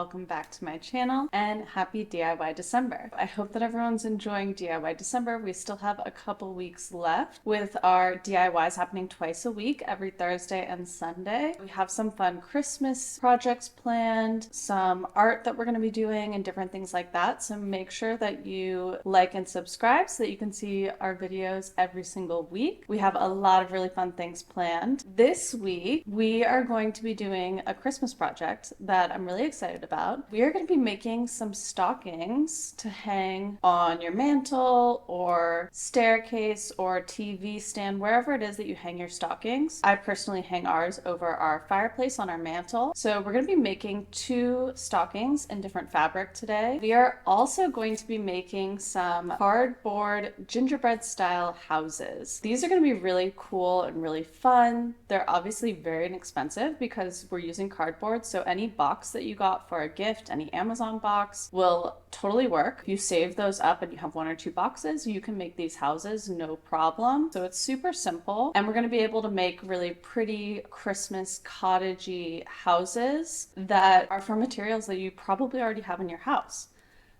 welcome back to my channel and happy DIY December. I hope that everyone's enjoying DIY December. We still have a couple weeks left with our DIYs happening twice a week, every Thursday and Sunday. We have some fun Christmas projects planned, some art that we're going to be doing and different things like that. So make sure that you like and subscribe so that you can see our videos every single week. We have a lot of really fun things planned. This week, we are going to be doing a Christmas project that I'm really excited about. We are going to be making some stockings to hang on your mantle or staircase or TV stand, wherever it is that you hang your stockings. I personally hang ours over our fireplace on our mantle. So we're going to be making 2 stockings in different fabric today. We are also going to be making some cardboard gingerbread style houses. These are going to be really cool and really fun. They're obviously very inexpensive because we're using cardboard, so any box that you got for a gift, any Amazon box, will totally work. If you save those up and you have 1 or 2 boxes, you can make these houses no problem. So it's super simple, and we're going to be able to make really pretty Christmas cottagey houses that are from materials that you probably already have in your house.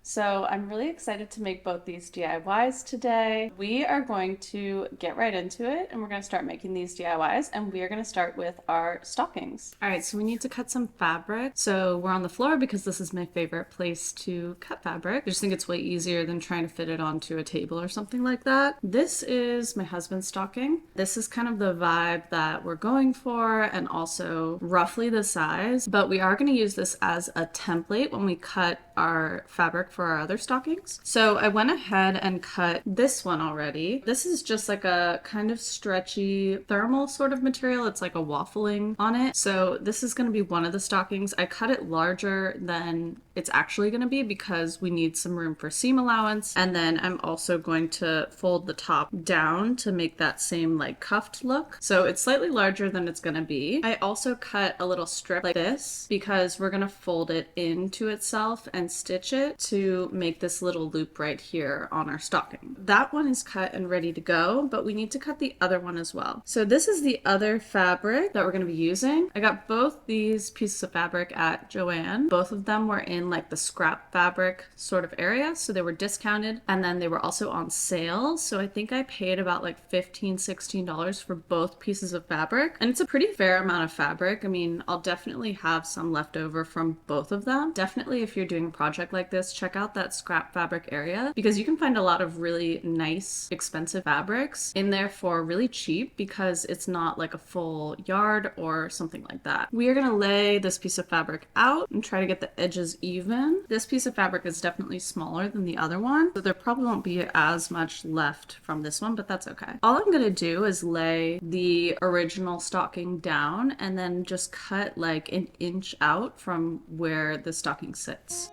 So I'm really excited to make both these DIYs today. We are going to get right into it and we're going to start making these DIYs, and we are going to start with our stockings. All right, so we need to cut some fabric. So we're on the floor because this is my favorite place to cut fabric. I just think it's way easier than trying to fit it onto a table or something like that. This is my husband's stocking. This is kind of the vibe that we're going for and also roughly the size, but we are going to use this as a template when we cut our fabric for our other stockings. So I went ahead and cut this one already. This is just like a kind of stretchy thermal sort of material. It's like a waffling on it. So this is going to be one of the stockings. I cut it larger than it's actually going to be because we need some room for seam allowance. And then I'm also going to fold the top down to make that same like cuffed look. So it's slightly larger than it's going to be. I also cut a little strip like this because we're going to fold it into itself and stitch it to make this little loop right here on our stocking. That one is cut and ready to go, but we need to cut the other one as well. So this is the other fabric that we're going to be using. I got both these pieces of fabric at Joann. Both of them were in like the scrap fabric sort of area, so they were discounted, and then they were also on sale. So I think I paid about like $15-16 for both pieces of fabric, and it's a pretty fair amount of fabric. I mean, I'll definitely have some left over from both of them. Definitely, if you're doing a project like this, check out that scrap fabric area because you can find a lot of really nice, expensive fabrics in there for really cheap because it's not like a full yard or something like that. We are going to lay this piece of fabric out and try to get the edges even. This piece of fabric is definitely smaller than the other one, so there probably won't be as much left from this one, but that's okay. All I'm going to do is lay the original stocking down and then just cut like an inch out from where the stocking sits.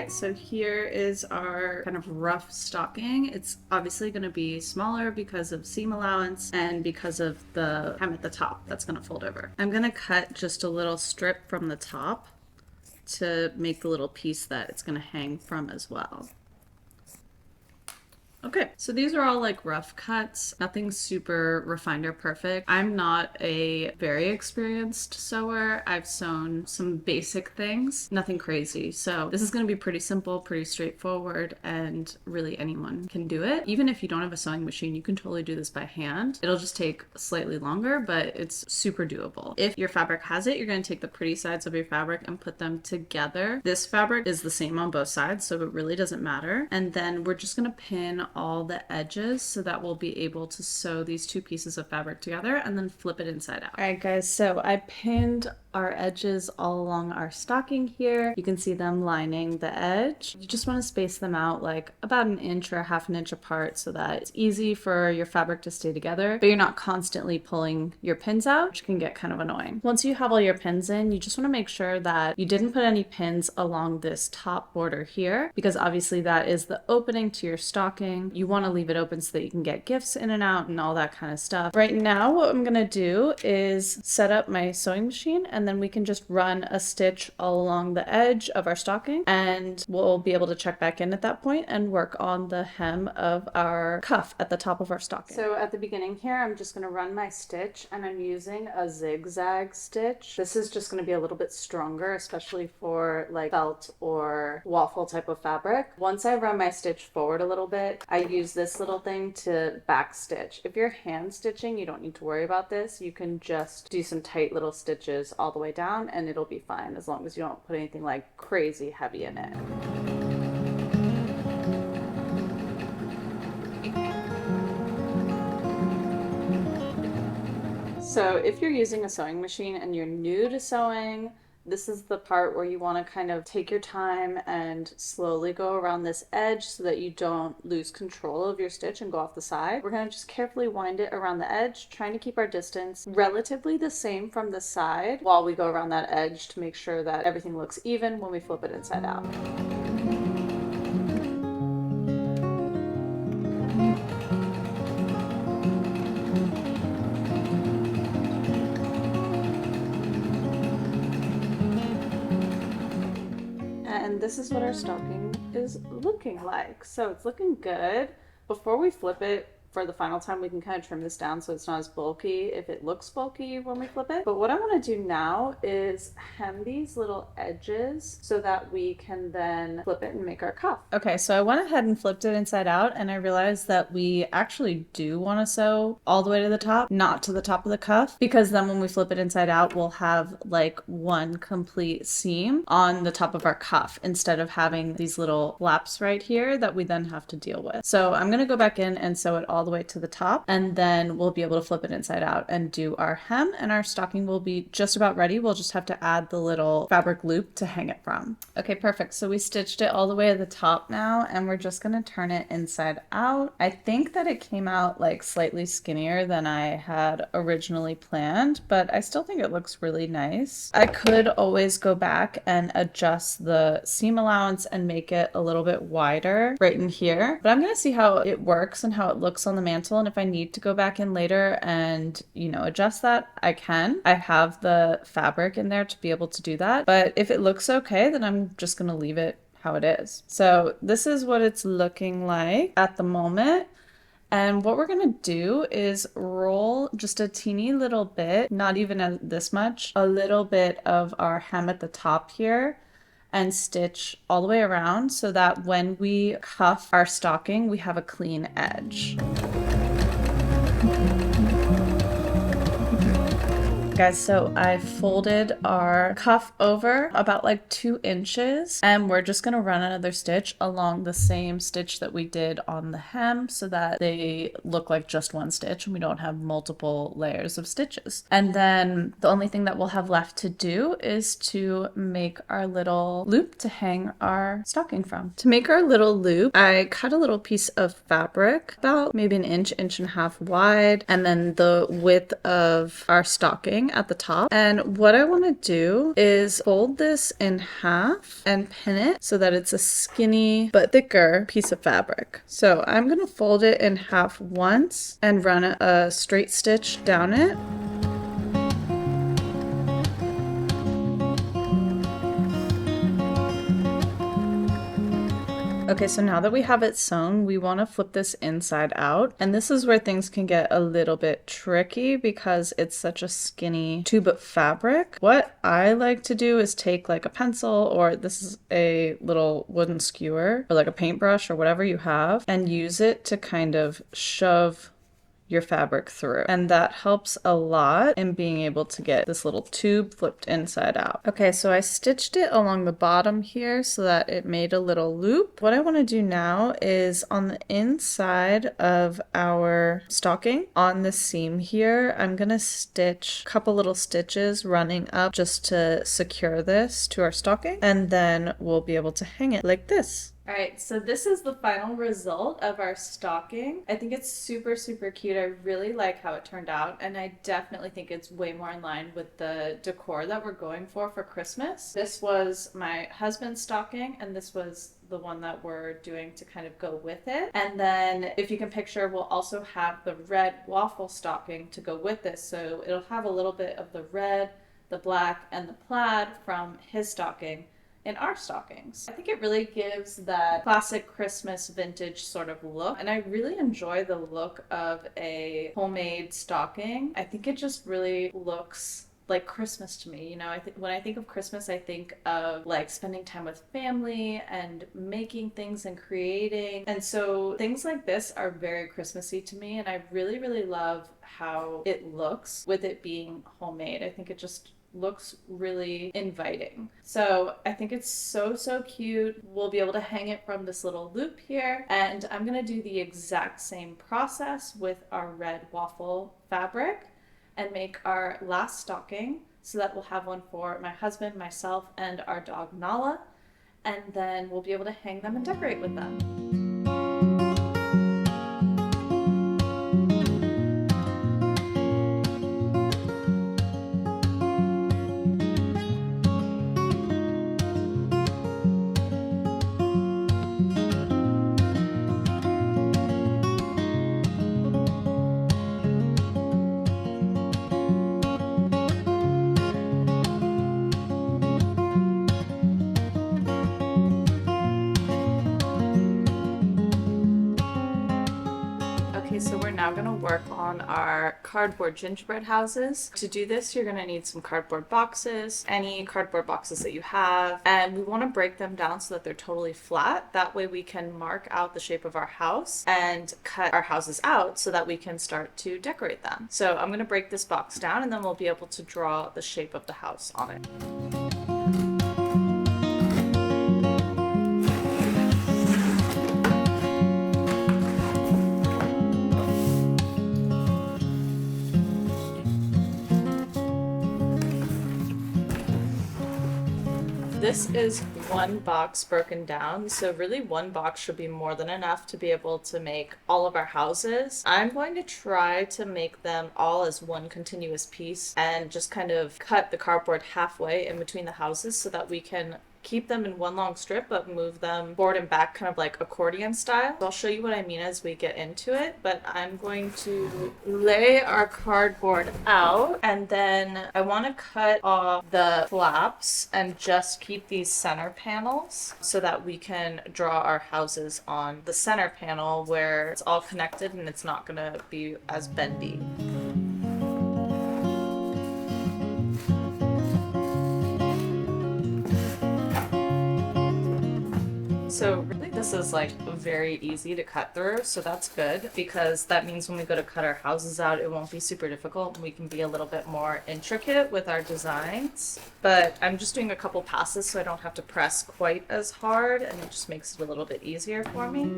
So here is our kind of rough stocking. It's obviously going to be smaller because of seam allowance and because of the hem at the top that's going to fold over. I'm going to cut just a little strip from the top to make the little piece that it's going to hang from as well. Okay, so these are all like rough cuts, nothing super refined or perfect. I'm not a very experienced sewer. I've sewn some basic things, nothing crazy. So this is going to be pretty simple, pretty straightforward, and really anyone can do it. Even if you don't have a sewing machine, you can totally do this by hand. It'll just take slightly longer, but it's super doable. If your fabric has it, you're going to take the pretty sides of your fabric and put them together. This fabric is the same on both sides, so it really doesn't matter. And then we're just going to pin all the edges so that we'll be able to sew these 2 pieces of fabric together and then flip it inside out. All right, guys, so I pinned our edges all along our stocking here. You can see them lining the edge. You just want to space them out like about an inch or half an inch apart so that it's easy for your fabric to stay together, but you're not constantly pulling your pins out, which can get kind of annoying. Once you have all your pins in, you just want to make sure that you didn't put any pins along this top border here because obviously that is the opening to your stocking. You want to leave it open so that you can get gifts in and out and all that kind of stuff. Right now, what I'm going to do is set up my sewing machine and and then we can just run a stitch all along the edge of our stocking, and we'll be able to check back in at that point and work on the hem of our cuff at the top of our stocking. So at the beginning here, I'm just going to run my stitch, and I'm using a zigzag stitch. This is just going to be a little bit stronger, especially for like felt or waffle type of fabric. Once I run my stitch forward a little bit, I use this little thing to back stitch. If you're hand stitching, you don't need to worry about this. You can just do some tight little stitches all the way down and it'll be fine, as long as you don't put anything like crazy heavy in it. So if you're using a sewing machine and you're new to sewing, this is the part where you want to kind of take your time and slowly go around this edge so that you don't lose control of your stitch and go off the side. We're going to just carefully wind it around the edge, trying to keep our distance relatively the same from the side while we go around that edge to make sure that everything looks even when we flip it inside out. And this is what our stocking is looking like. So it's looking good. Before we flip it for the final time, we can kind of trim this down so it's not as bulky if it looks bulky when we flip it. But what I want to do now is hem these little edges so that we can then flip it and make our cuff. Okay, so I went ahead and flipped it inside out, and I realized that we actually do want to sew all the way to the top, not to the top of the cuff, because then when we flip it inside out, we'll have like one complete seam on the top of our cuff instead of having these little flaps right here that we then have to deal with. So I'm going to go back in and sew it all the way to the top, and then we'll be able to flip it inside out and do our hem, and our stocking will be just about ready. We'll just have to add the little fabric loop to hang it from. Okay, perfect. So we stitched it all the way to the top now, and we're just going to turn it inside out. I think that it came out like slightly skinnier than I had originally planned, but I still think it looks really nice. I could always go back and adjust the seam allowance and make it a little bit wider right in here, but I'm going to see how it works and how it looks on the mantle, and if I need to go back in later and, you know, adjust that, I can. I have the fabric in there to be able to do that, but if it looks okay, then I'm just gonna leave it how it is. So this is what it's looking like at the moment. And what we're gonna do is roll just a teeny little bit, not even this much, a little bit of our hem at the top here, and stitch all the way around so that when we cuff our stocking, we have a clean edge. Guys, so I folded our cuff over about like 2 inches, and we're just gonna run another stitch along the same stitch that we did on the hem so that they look like just one stitch and we don't have multiple layers of stitches. And then the only thing that we'll have left to do is to make our little loop to hang our stocking from. To make our little loop, I cut a little piece of fabric about maybe an inch, inch and a half wide, and then the width of our stocking at the top. And what I want to do is fold this in half and pin it so that it's a skinny but thicker piece of fabric. So I'm going to fold it in half once and run a straight stitch down it. Okay, so now that we have it sewn, we want to flip this inside out. And this is where things can get a little bit tricky because it's such a skinny tube of fabric. What I like to do is take like a pencil, or this is a little wooden skewer, or like a paintbrush or whatever you have, and use it to kind of shove your fabric through, and that helps a lot in being able to get this little tube flipped inside out. Okay, so I stitched it along the bottom here so that it made a little loop. What I want to do now is on the inside of our stocking, on the seam here, I'm gonna stitch a couple little stitches running up just to secure this to our stocking, and then we'll be able to hang it like this. All right, so this is the final result of our stocking. I think it's super, super cute. I really like how it turned out, and I definitely think it's way more in line with the decor that we're going for Christmas. This was my husband's stocking, and this was the one that we're doing to kind of go with it. And then if you can picture, we'll also have the red waffle stocking to go with this. So it'll have a little bit of the red, the black and the plaid from his stocking in our stockings. I think it really gives that classic Christmas vintage sort of look, and I really enjoy the look of a homemade stocking. I think it just really looks like Christmas to me. You know, when I think of Christmas, I think of like spending time with family and making things and creating. And so things like this are very Christmassy to me, and I really, really love how it looks with it being homemade. I think it just looks really inviting. So I think it's so, so cute. We'll be able to hang it from this little loop here. And I'm gonna do the exact same process with our red waffle fabric and make our last stocking so that we'll have one for my husband, myself, and our dog Nala. And then we'll be able to hang them and decorate with them. Okay, so we're now going to work on our cardboard gingerbread houses. To do this, you're going to need some cardboard boxes, any cardboard boxes that you have, and we want to break them down so that they're totally flat. That way we can mark out the shape of our house and cut our houses out so that we can start to decorate them. So I'm going to break this box down and then we'll be able to draw the shape of the house on it. This is one box broken down, so really one box should be more than enough to be able to make all of our houses. I'm going to try to make them all as one continuous piece and just kind of cut the cardboard halfway in between the houses so that we can keep them in one long strip but move them forward and back kind of like accordion style. So I'll show you what I mean as we get into it, but I'm going to lay our cardboard out and then I want to cut off the flaps and just keep these center panels so that we can draw our houses on the center panel where it's all connected and it's not going to be as bendy. So really this is like very easy to cut through, so that's good because that means when we go to cut our houses out, it won't be super difficult and we can be a little bit more intricate with our designs. But I'm just doing a couple passes so I don't have to press quite as hard and it just makes it a little bit easier for me.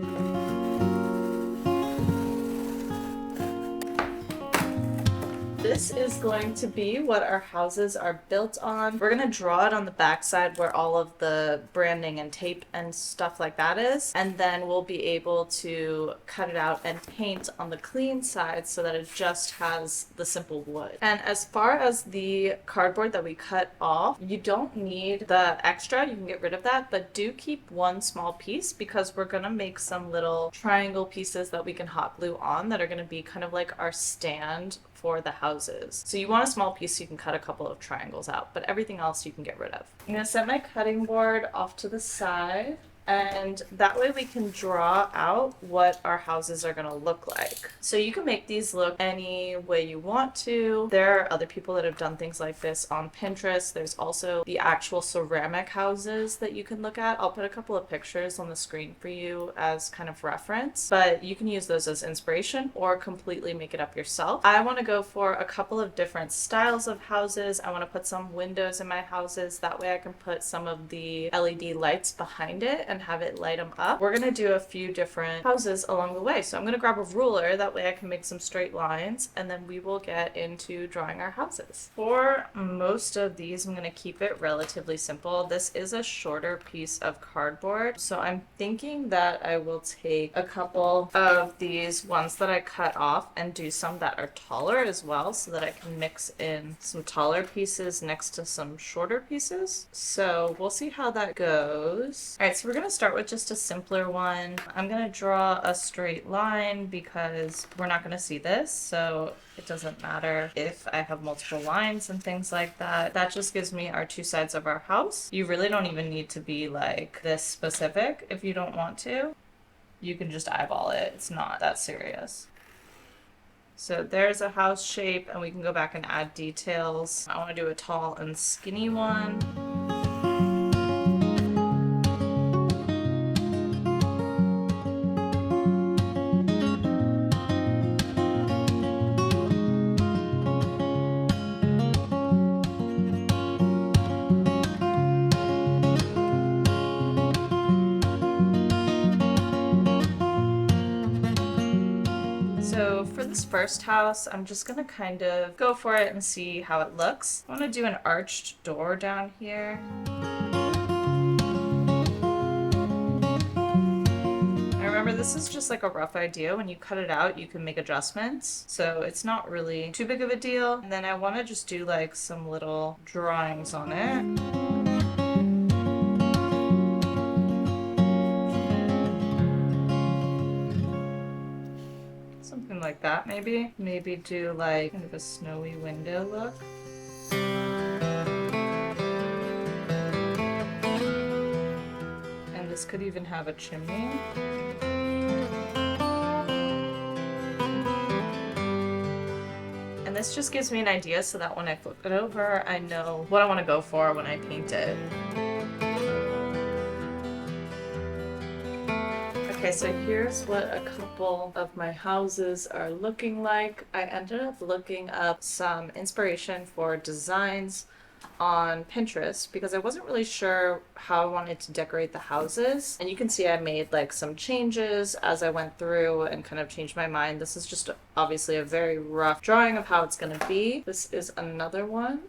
This is going to be what our houses are built on. We're gonna draw it on the back side where all of the branding and tape and stuff like that is, and then we'll be able to cut it out and paint on the clean side so that it just has the simple wood. And as far as the cardboard that we cut off, you don't need the extra, you can get rid of that, but do keep one small piece because we're gonna make some little triangle pieces that we can hot glue on that are gonna be kind of like our stand for the houses. So you want a small piece so you can cut a couple of triangles out, but everything else you can get rid of. I'm gonna set my cutting board off to the side and that way we can draw out what our houses are gonna look like. So you can make these look any way you want to. There are other people that have done things like this on Pinterest. There's also the actual ceramic houses that you can look at. I'll put a couple of pictures on the screen for you as kind of reference, but you can use those as inspiration or completely make it up yourself. I wanna go for a couple of different styles of houses. I wanna put some windows in my houses. That way I can put some of the LED lights behind it and have it light them up. We're gonna do a few different houses along the way. So I'm gonna grab a ruler, that way I can make some straight lines, and then we will get into drawing our houses. For most of these, I'm gonna keep it relatively simple. This is a shorter piece of cardboard, so I'm thinking that I will take a couple of these ones that I cut off and do some that are taller as well so that I can mix in some taller pieces next to some shorter pieces. So we'll see how that goes. All right, so we're gonna gonna start with just a simpler one. I'm gonna draw a straight line because we're not gonna see this, so it doesn't matter if I have multiple lines and things like that. That just gives me our two sides of our house. You really don't even need to be like this specific if you don't want to. You can just eyeball it. It's not that serious. So there's a house shape, and we can go back and add details. I want to do a tall and skinny one. So for this first house, I'm just gonna kind of go for it and see how it looks. I want to do an arched door down here. And remember, this is just like a rough idea. When you cut it out, you can make adjustments. So it's not really too big of a deal. And then I want to just do like some little drawings on it. Something like that, maybe. Maybe do like kind of a snowy window look. And this could even have a chimney. And this just gives me an idea so that when I flip it over, I know what I want to go for when I paint it. Okay, so here's what a couple of my houses are looking like. I ended up looking up some inspiration for designs on Pinterest because I wasn't really sure how I wanted to decorate the houses. And you can see I made like some changes as I went through and kind of changed my mind. This is just obviously a very rough drawing of how it's going to be. This is another one.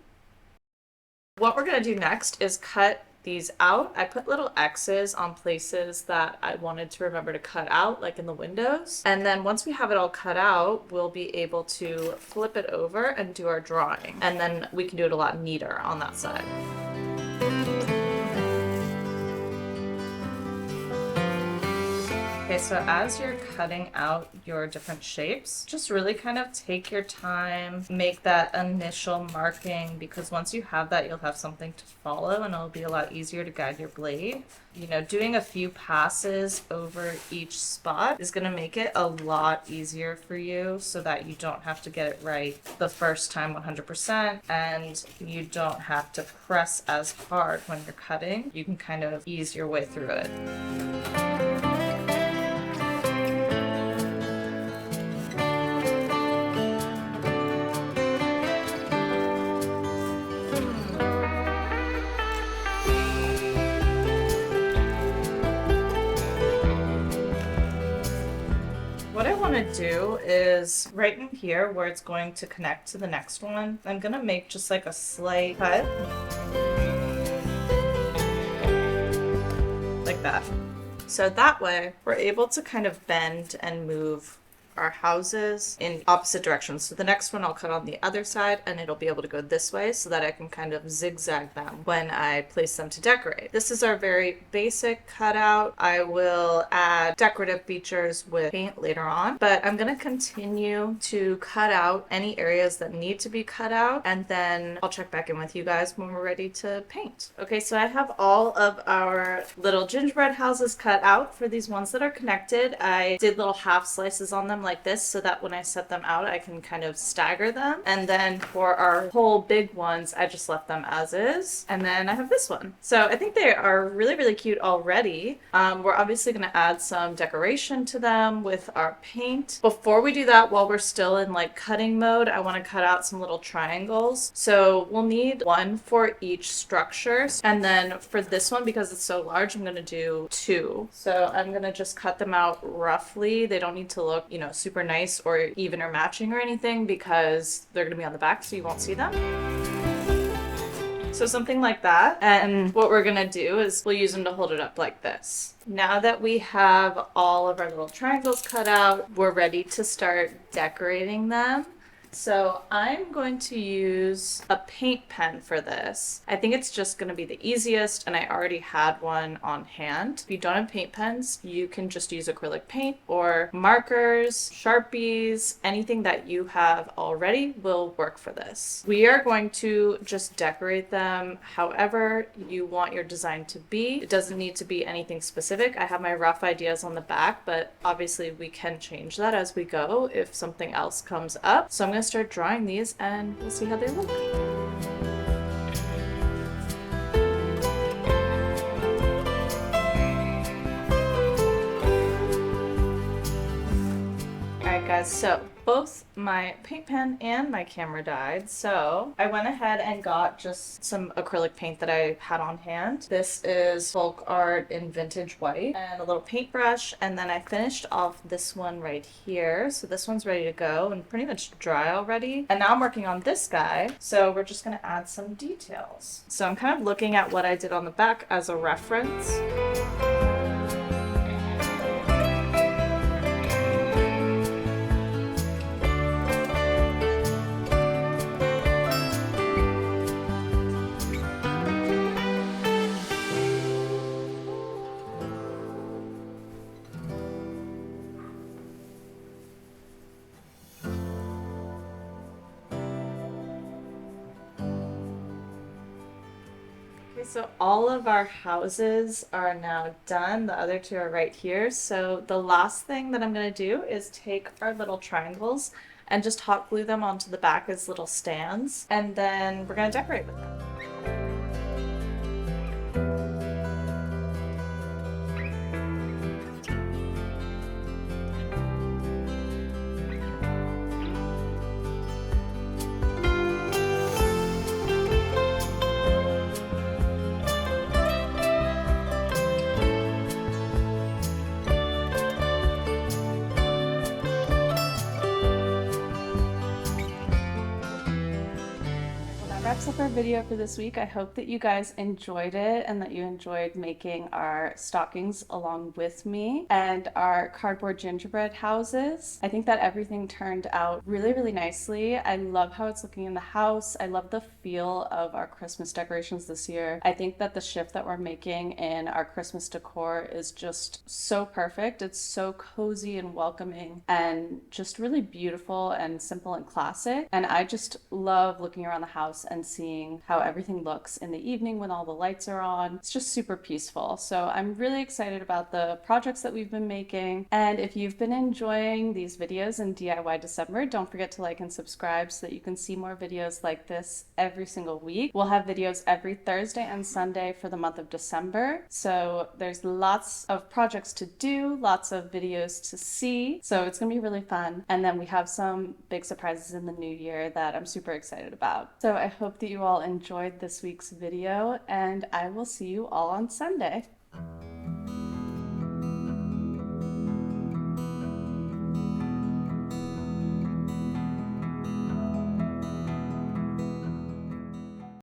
What we're going to do next is cut these out. I put little X's on places that I wanted to remember to cut out, like in the windows. And then once we have it all cut out, we'll be able to flip it over and do our drawing. And then we can do it a lot neater on that side. Okay, so as you're cutting out your different shapes, just really kind of take your time, make that initial marking, because once you have that, you'll have something to follow and it'll be a lot easier to guide your blade. You know, doing a few passes over each spot is going to make it a lot easier for you so that you don't have to get it right the first time 100% and you don't have to press as hard when you're cutting. You can kind of ease your way through it. What I want to do is right in here where it's going to connect to the next one, I'm going to make just like a slight cut. Like that. So that way we're able to kind of bend and move our houses in opposite directions. So the next one I'll cut on the other side and it'll be able to go this way so that I can kind of zigzag them when I place them to decorate. This is our very basic cutout. I will add decorative features with paint later on, but I'm going to continue to cut out any areas that need to be cut out, and then I'll check back in with you guys when we're ready to paint. Okay, so I have all of our little gingerbread houses cut out. For these ones that are connected, I did little half slices on them like this so that when I set them out I can kind of stagger them, and then for our whole big ones I just left them as is. And then I have this one. So I think they are really cute already. We're obviously going to add some decoration to them with our paint. Before we do that, while we're still in like cutting mode, I want to cut out some little triangles. So we'll need one for each structure, and then for this one, because it's so large, I'm going to do two. So I'm going to just cut them out roughly. They don't need to look, you know, super nice or even or matching or anything because they're going to be on the back so you won't see them. So something like that. And what we're going to do is we'll use them to hold it up like this. Now that we have all of our little triangles cut out, we're ready to start decorating them. So I'm going to use a paint pen for this. I think it's just going to be the easiest, and I already had one on hand. If you don't have paint pens, you can just use acrylic paint or markers, Sharpies, anything that you have already will work for this. We are going to just decorate them however you want your design to be. It doesn't need to be anything specific. I have my rough ideas on the back, but obviously we can change that as we go if something else comes up. So I'm going to start drawing these and we'll see how they look. Alright guys, so both my paint pen and my camera died, so I went ahead and got just some acrylic paint that I had on hand. This is Folk Art in Vintage White and a little paintbrush, and then I finished off this one right here. So this one's ready to go and pretty much dry already. And now I'm working on this guy, so we're just gonna add some details. So I'm kind of looking at what I did on the back as a reference. So all of our houses are now done. The other two are right here. So the last thing that I'm going to do is take our little triangles and just hot glue them onto the back as little stands. And then we're going to decorate with them. Wraps up our video for this week. I hope that you guys enjoyed it and that you enjoyed making our stockings along with me and our cardboard gingerbread houses. I think that everything turned out really, really nicely. I love how it's looking in the house. I love the feel of our Christmas decorations this year. I think that the shift that we're making in our Christmas decor is just so perfect. It's so cozy and welcoming and just really beautiful and simple and classic. And I just love looking around the house and seeing how everything looks in the evening when all the lights are on. It's just super peaceful. So I'm really excited about the projects that we've been making. And if you've been enjoying these videos in DIY December, don't forget to like and subscribe so that you can see more videos like this every single week. We'll have videos every Thursday and Sunday for the month of December. So there's lots of projects to do, lots of videos to see. So it's gonna be really fun. And then we have some big surprises in the new year that I'm super excited about. So I hope that you all enjoyed this week's video, and I will see you all on Sunday.